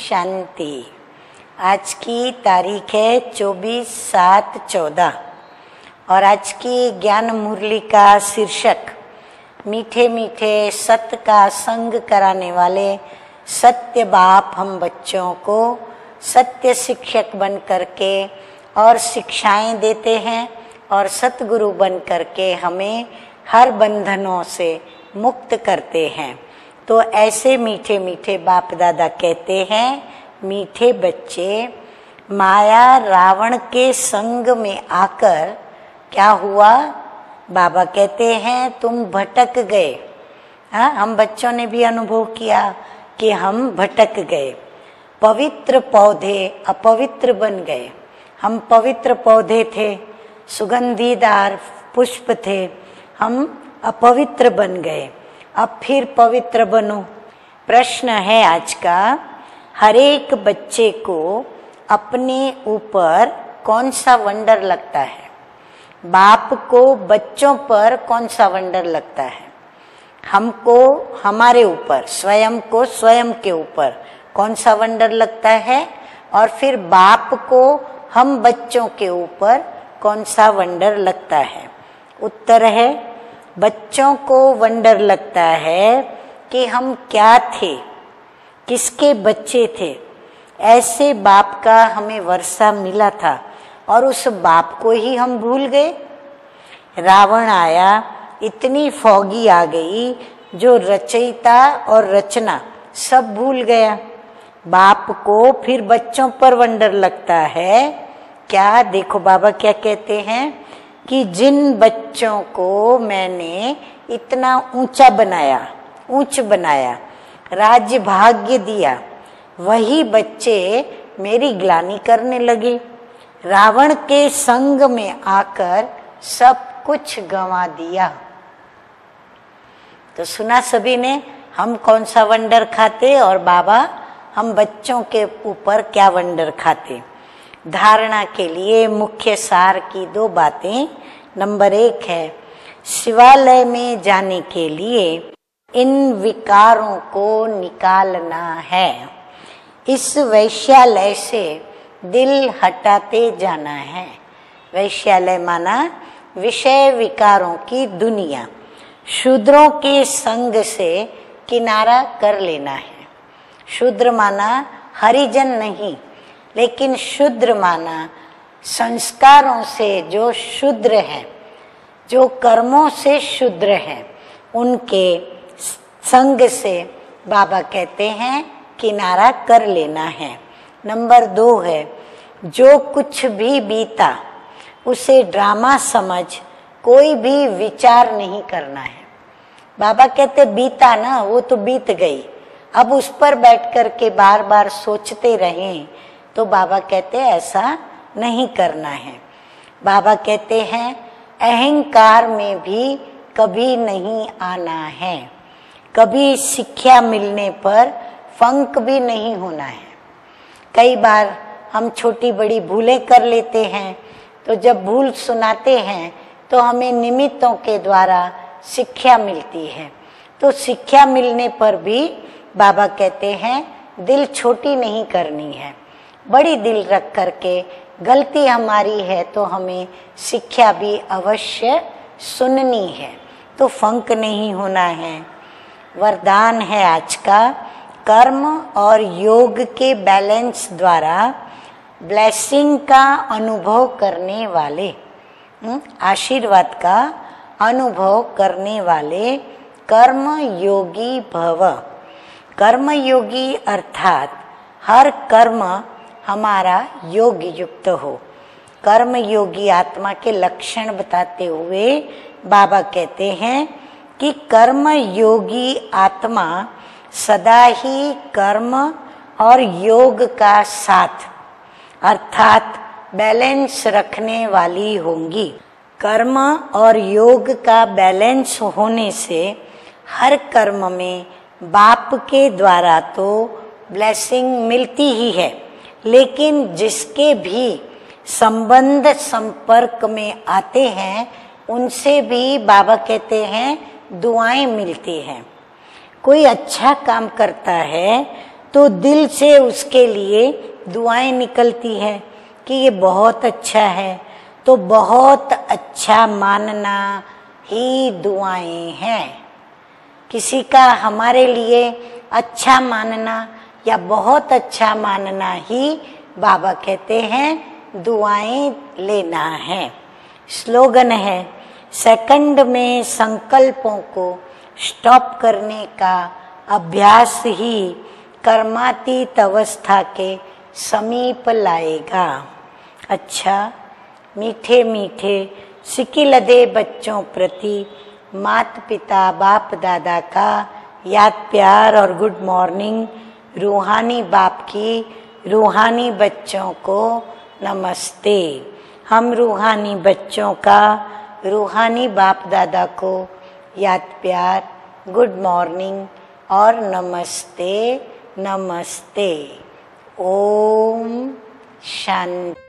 शांति। आज की तारीख है 24/7/14 और आज की ज्ञान मुरली का शीर्षक मीठे मीठे सत्य का संग कराने वाले सत्य बाप हम बच्चों को सत्य शिक्षक बन करके और शिक्षाएं देते हैं और सतगुरु बन करके हमें हर बंधनों से मुक्त करते हैं। तो ऐसे मीठे मीठे बाप दादा कहते हैं, मीठे बच्चे माया रावण के संग में आकर क्या हुआ? बाबा कहते हैं तुम भटक गए। हाँ, हम बच्चों ने भी अनुभव किया कि हम भटक गए। पवित्र पौधे अपवित्र बन गए। हम पवित्र पौधे थे, सुगंधीदार पुष्प थे, हम अपवित्र बन गए। अब फिर पवित्र बनो। प्रश्न है आज का, हर एक बच्चे को अपने ऊपर कौन सा वंडर लगता है? बाप को बच्चों पर कौन सा वंडर लगता है? हमको हमारे ऊपर, स्वयं को स्वयं के ऊपर कौन सा वंडर लगता है? और फिर बाप को हम बच्चों के ऊपर कौन सा वंडर लगता है? उत्तर है, बच्चों को वंडर लगता है कि हम क्या थे, किसके बच्चे थे। ऐसे बाप का हमें वर्षा मिला था और उस बाप को ही हम भूल गए। रावण आया, इतनी फौगी आ गई जो रचयिता और रचना सब भूल गया। बाप को फिर बच्चों पर वंडर लगता है। क्या देखो बाबा क्या कहते हैं कि जिन बच्चों को मैंने इतना ऊंचा बनाया, ऊंच बनाया, राज्य भाग्य दिया, वही बच्चे मेरी ग्लानि करने लगे। रावण के संग में आकर सब कुछ गंवा दिया। तो सुना सभी ने हम कौन सा वंडर खाते और बाबा हम बच्चों के ऊपर क्या वंडर खाते। धारणा के लिए मुख्य सार की 2 बातें। नंबर 1 है, शिवालय में जाने के लिए इन विकारों को निकालना है। इस वैश्यालय से दिल हटाते जाना है। वैश्यालय माना विषय विकारों की दुनिया। शूद्रों के संग से किनारा कर लेना है। शूद्र माना हरिजन नहीं, लेकिन शूद्र माना संस्कारों से जो शूद्र हैं, जो कर्मों से शूद्र हैं, उनके संग से बाबा कहते हैं किनारा कर लेना है। नंबर 2 है, जो कुछ भी बीता उसे ड्रामा समझ कोई भी विचार नहीं करना है। बाबा कहते बीता ना, वो तो बीत गई, अब उस पर बैठ कर के बार बार सोचते रहें, तो बाबा कहते ऐसा नहीं करना है। बाबा कहते हैं अहंकार में भी कभी नहीं आना है। कभी शिक्षा मिलने पर फंक भी नहीं होना है। कई बार हम छोटी बड़ी भूलें कर लेते हैं, तो जब भूल सुनाते हैं तो हमें निमित्तों के द्वारा शिक्षा मिलती है। तो शिक्षा मिलने पर भी बाबा कहते हैं दिल छोटी नहीं करनी है, बड़ी दिल रख करके गलती हमारी है तो हमें शिक्षा भी अवश्य सुननी है, तो फंक नहीं होना है। वरदान है आज का, कर्म और योग के बैलेंस द्वारा ब्लेसिंग का अनुभव करने वाले, आशीर्वाद का अनुभव करने वाले कर्म योगी भव। कर्म योगी अर्थात हर कर्म हमारा योग युक्त हो। कर्म योगी आत्मा के लक्षण बताते हुए बाबा कहते हैं कि कर्म योगी आत्मा सदा ही कर्म और योग का साथ अर्थात बैलेंस रखने वाली होंगी। कर्म और योग का बैलेंस होने से हर कर्म में बाप के द्वारा तो ब्लेसिंग मिलती ही है, लेकिन जिसके भी संबंध संपर्क में आते हैं उनसे भी बाबा कहते हैं दुआएं मिलती हैं। कोई अच्छा काम करता है तो दिल से उसके लिए दुआएं निकलती है कि ये बहुत अच्छा है, तो बहुत अच्छा मानना ही दुआएं हैं। किसी का हमारे लिए अच्छा मानना या बहुत अच्छा मानना ही बाबा कहते हैं दुआएं लेना है। स्लोगन है, सेकंड में संकल्पों को स्टॉप करने का अभ्यास ही कर्मातीत अवस्था के समीप लाएगा। अच्छा, मीठे मीठे सिकिलदे बच्चों प्रति माता पिता बाप दादा का याद प्यार और गुड मॉर्निंग। रूहानी बाप की रूहानी बच्चों को नमस्ते। हम रूहानी बच्चों का रूहानी बाप दादा को याद प्यार, गुड मॉर्निंग और नमस्ते नमस्ते। ओम शांति।